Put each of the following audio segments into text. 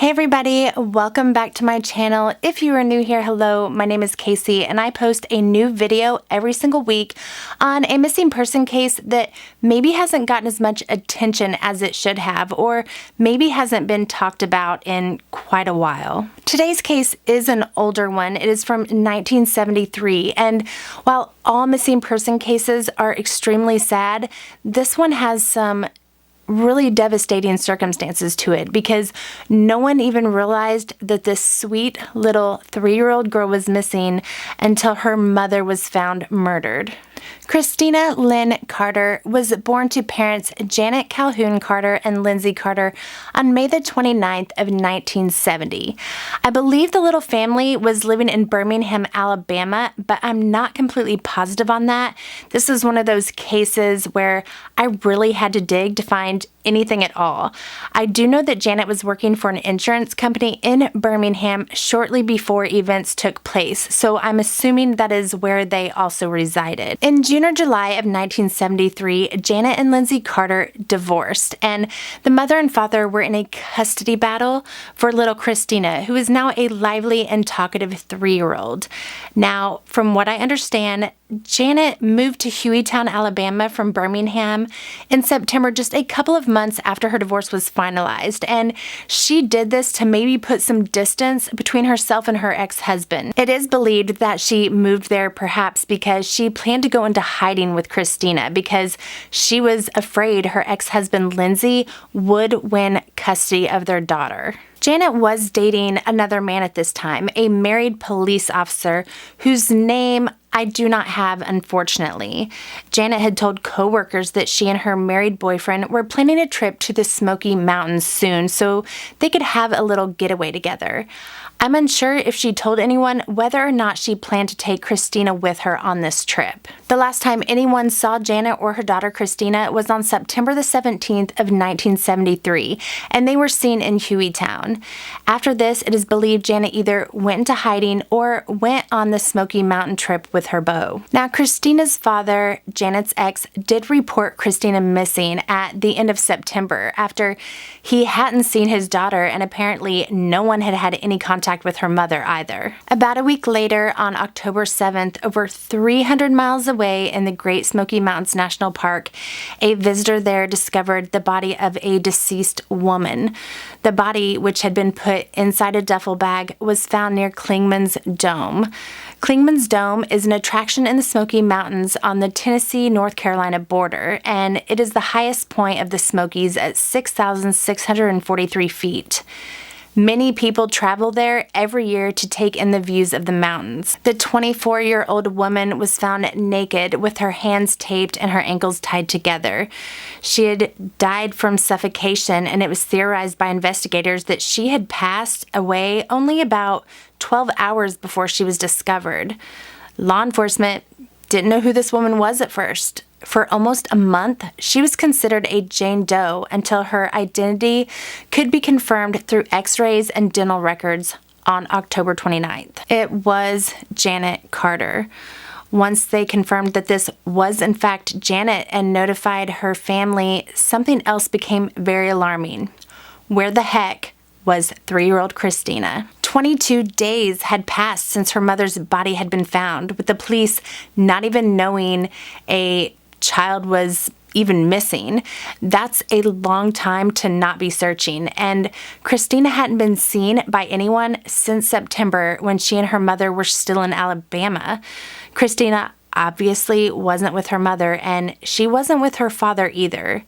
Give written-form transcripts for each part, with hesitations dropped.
Hey everybody, welcome back to my channel. If you are new here, hello, my name is Casey and I post a new video every single week on a missing person case that maybe hasn't gotten as much attention as it should have, or maybe hasn't been talked about in quite a while. Today's case is an older one. It is from 1973, and while all missing person cases are extremely sad, this one has some really devastating circumstances to it because no one even realized that this sweet little 3-year-old girl was missing until her mother was found murdered. Christina Lynn Carter was born to parents Janet Calhoun Carter and Lindsay Carter on May the 29th of 1970. I believe the little family was living in Birmingham, Alabama, but I'm not completely positive on that. This is one of those cases where I really had to dig to find anything at all. I do know that Janet was working for an insurance company in Birmingham shortly before events took place, so I'm assuming that is where they also resided. In June or July of 1973, Janet and Lindsay Carter divorced, and the mother and father were in a custody battle for little Christina, who is now a lively and talkative 3-year-old. Now, from what I understand, Janet moved to Hueytown, Alabama from Birmingham in September, just a couple of months after her divorce was finalized, and she did this to maybe put some distance between herself and her ex-husband. It is believed that she moved there perhaps because she planned to go into hiding with Christina because she was afraid her ex-husband Lindsay would win custody of their daughter. Janet was dating another man at this time, a married police officer whose name I do not have, unfortunately. Janet had told coworkers that she and her married boyfriend were planning a trip to the Smoky Mountains soon so they could have a little getaway together. I'm unsure if she told anyone whether or not she planned to take Christina with her on this trip. The last time anyone saw Janet or her daughter Christina was on September the 17th of 1973, and they were seen in Hueytown. After this, it is believed Janet either went into hiding or went on the Smoky Mountain trip with her beau. Now, Christina's father, Janet's ex, did report Christina missing at the end of September after he hadn't seen his daughter, and apparently no one had had any contact with her mother either. About a week later, on October 7th, over 300 miles away in the Great Smoky Mountains National Park, a visitor there discovered the body of a deceased woman. The body, which had been put inside a duffel bag, was found near Clingman's Dome. Clingman's Dome is an attraction in the Smoky Mountains on the Tennessee-North Carolina border, and it is the highest point of the Smokies at 6,643 feet. Many people travel there every year to take in the views of the mountains. The 24-year-old woman was found naked with her hands taped and her ankles tied together. She had died from suffocation, and it was theorized by investigators that she had passed away only about 12 hours before she was discovered. Law enforcement didn't know who this woman was at first. For almost a month, she was considered a Jane Doe until her identity could be confirmed through x-rays and dental records on October 29th. It was Janet Carter. Once they confirmed that this was in fact Janet and notified her family, something else became very alarming. Where the heck was 3-year-old Christina? 22 days had passed since her mother's body had been found, with the police not even knowing a child was even missing. That's a long time to not be searching, and Christina hadn't been seen by anyone since September when she and her mother were still in Alabama. Christina obviously wasn't with her mother, and she wasn't with her father either.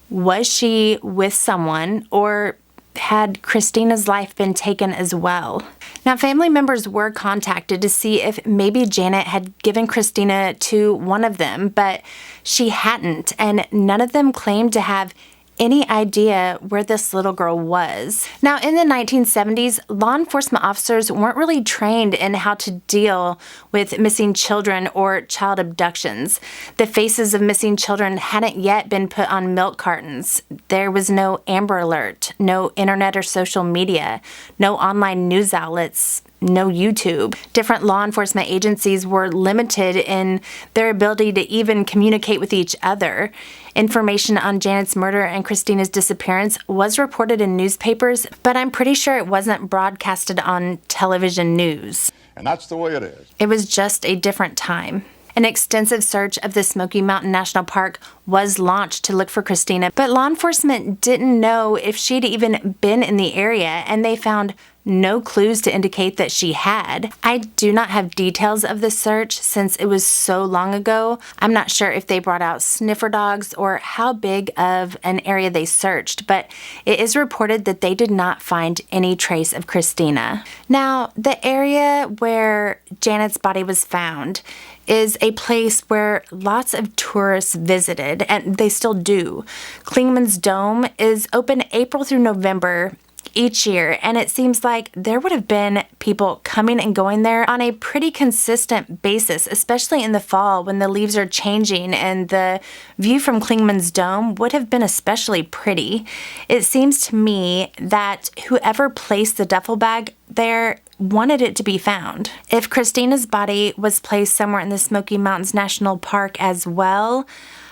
Was she with someone, or had Christina's life been taken as well? Now, family members were contacted to see if maybe Janet had given Christina to one of them, but she hadn't, and none of them claimed to have any idea where this little girl was. Now, in the 1970s, law enforcement officers weren't really trained in how to deal with missing children or child abductions. The faces of missing children hadn't yet been put on milk cartons. There was no Amber Alert, no internet or social media, no online news outlets. no YouTube. Different law enforcement agencies were limited in their ability to even communicate with each other. Information on Janet's murder and Christina's disappearance was reported in newspapers, but I'm pretty sure it wasn't broadcasted on television news. And that's the way it is. It was just a different time. An extensive search of the Smoky Mountain National Park was launched to look for Christina, but law enforcement didn't know if she'd even been in the area, and they found no clues to indicate that she had. I do not have details of the search since it was so long ago. I'm not sure if they brought out sniffer dogs or how big of an area they searched, but it is reported that they did not find any trace of Christina. Now, the area where Janet's body was found is a place where lots of tourists visited, and they still do. Clingman's Dome is open April through November each year, and it seems like there would have been people coming and going there on a pretty consistent basis, especially in the fall when the leaves are changing, and the view from Clingman's Dome would have been especially pretty. It seems to me that whoever placed the duffel bag there wanted it to be found. If Christina's body was placed somewhere in the Smoky Mountains National Park as well,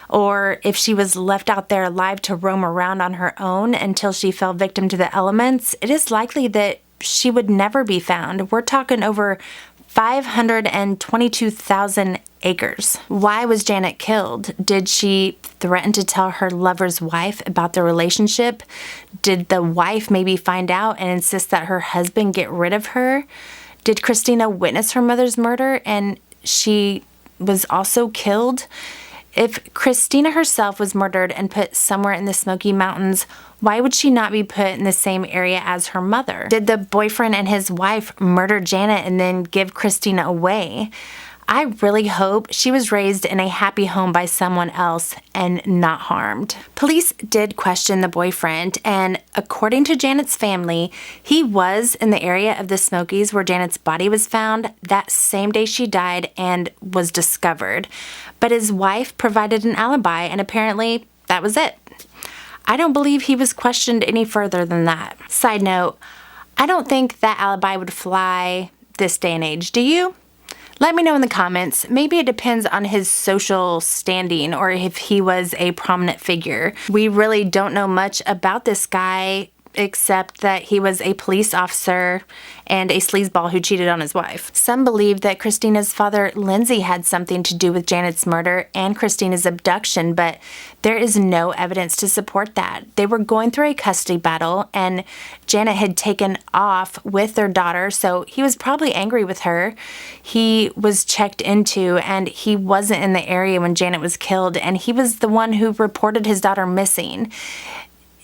or if she was left out there alive to roam around on her own until she fell victim to the elements, it is likely that she would never be found. We're talking over 522,000 acres. Why was Janet killed? Did she threaten to tell her lover's wife about the relationship? Did the wife maybe find out and insist that her husband get rid of her? Did Christina witness her mother's murder and she was also killed? If Christina herself was murdered and put somewhere in the Smoky Mountains, why would she not be put in the same area as her mother? Did the boyfriend and his wife murder Janet and then give Christina away? I really hope she was raised in a happy home by someone else and not harmed. Police did question the boyfriend, and according to Janet's family, he was in the area of the Smokies where Janet's body was found that same day she died and was discovered. But his wife provided an alibi, and apparently that was it. I don't believe he was questioned any further than that. Side note, I don't think that alibi would fly this day and age. Do you? Let me know in the comments. Maybe it depends on his social standing or if he was a prominent figure. We really don't know much about this guy except that he was a police officer and a sleazeball who cheated on his wife. Some believe that Christina's father, Lindsay, had something to do with Janet's murder and Christina's abduction, but there is no evidence to support that. They were going through a custody battle, and Janet had taken off with their daughter, so he was probably angry with her. He was checked into, and he wasn't in the area when Janet was killed, and he was the one who reported his daughter missing.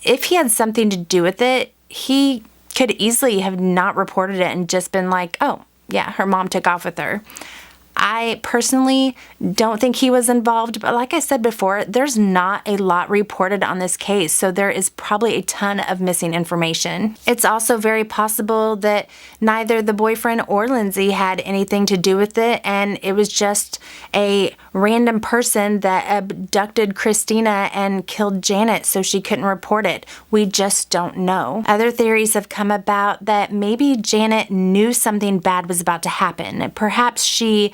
If he had something to do with it, he could easily have not reported it and just been like, oh, yeah, her mom took off with her. I personally don't think he was involved, but like I said before, there's not a lot reported on this case, so there is probably a ton of missing information. It's also very possible that neither the boyfriend or Lindsay had anything to do with it, and it was just a random person that abducted Christina and killed Janet so she couldn't report it. We just don't know. Other theories have come about that maybe Janet knew something bad was about to happen. Perhaps she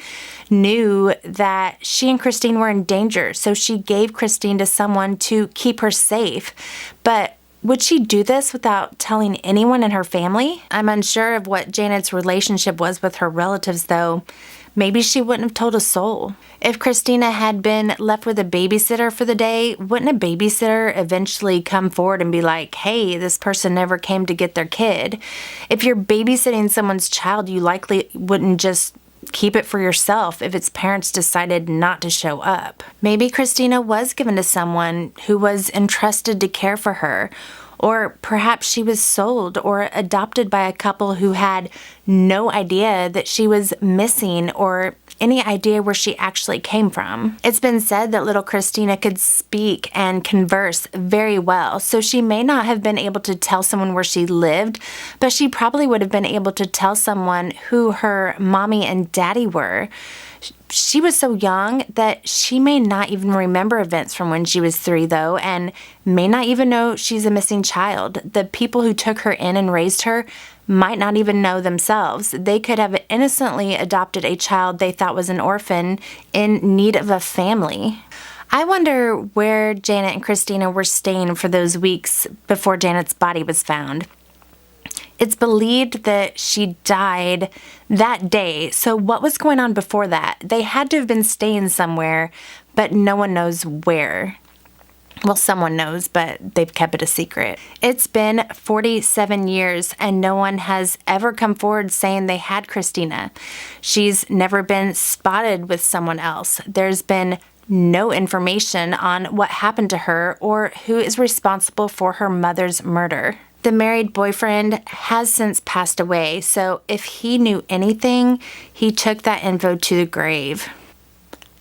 knew that she and Christine were in danger, so she gave Christine to someone to keep her safe. But would she do this without telling anyone in her family? I'm unsure of what Janet's relationship was with her relatives, though. Maybe she wouldn't have told a soul. If Christina had been left with a babysitter for the day, wouldn't a babysitter eventually come forward and be like, hey, this person never came to get their kid? If you're babysitting someone's child, you likely wouldn't just keep it for yourself if its parents decided not to show up. Maybe Christina was given to someone who was entrusted to care for her, or perhaps she was sold or adopted by a couple who had no idea that she was missing or any idea where she actually came from. It's been said that little Christina could speak and converse very well, so she may not have been able to tell someone where she lived, but she probably would have been able to tell someone who her mommy and daddy were. She was so young that she may not even remember events from when she was 3, though, and may not even know she's a missing child. The people who took her in and raised her might not even know themselves. They could have innocently adopted a child they thought was an orphan in need of a family. I wonder where Janet and Christina were staying for those weeks before Janet's body was found. It's believed that she died that day, so what was going on before that? They had to have been staying somewhere, but no one knows where. Well, someone knows, but they've kept it a secret. It's been 47 years, and no one has ever come forward saying they had Christina. She's never been spotted with someone else. There's been no information on what happened to her or who is responsible for her mother's murder. The married boyfriend has since passed away, so if he knew anything, he took that info to the grave.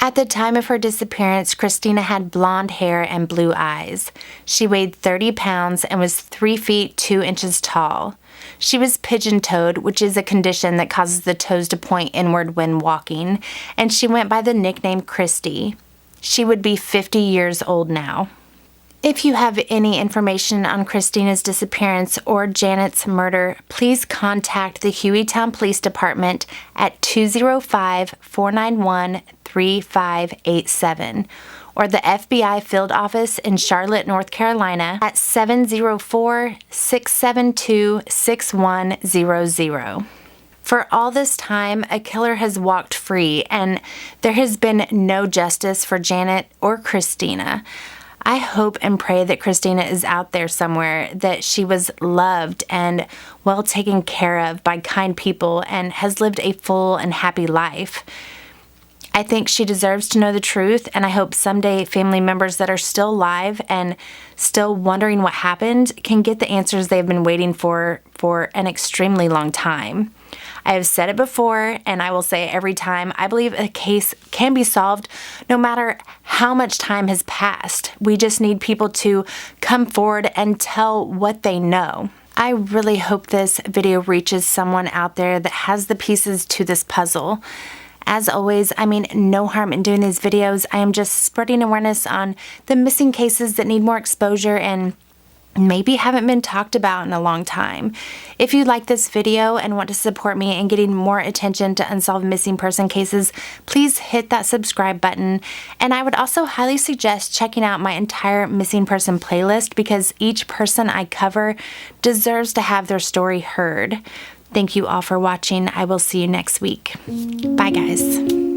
At the time of her disappearance, Christina had blonde hair and blue eyes. She weighed 30 pounds and was 3 feet 2 inches tall. She was pigeon-toed, which is a condition that causes the toes to point inward when walking, and she went by the nickname Christy. She would be 50 years old now. If you have any information on Christina's disappearance or Janet's murder, please contact the Hueytown Police Department at 205-491-3587 or the FBI Field Office in Charlotte, North Carolina at 704-672-6100. For all this time, a killer has walked free, and there has been no justice for Janet or Christina. I hope and pray that Christina is out there somewhere, that she was loved and well taken care of by kind people and has lived a full and happy life. I think she deserves to know the truth, and I hope someday family members that are still alive and still wondering what happened can get the answers they've been waiting for an extremely long time. I have said it before, and I will say it every time. I believe a case can be solved no matter how much time has passed. We just need people to come forward and tell what they know. I really hope this video reaches someone out there that has the pieces to this puzzle. As always, I mean no harm in doing these videos. I am just spreading awareness on the missing cases that need more exposure and maybe haven't been talked about in a long time. If you like this video and want to support me in getting more attention to unsolved missing person cases, please hit that subscribe button. And I would also highly suggest checking out my entire missing person playlist because each person I cover deserves to have their story heard. Thank you all for watching. I will see you next week. Bye, guys.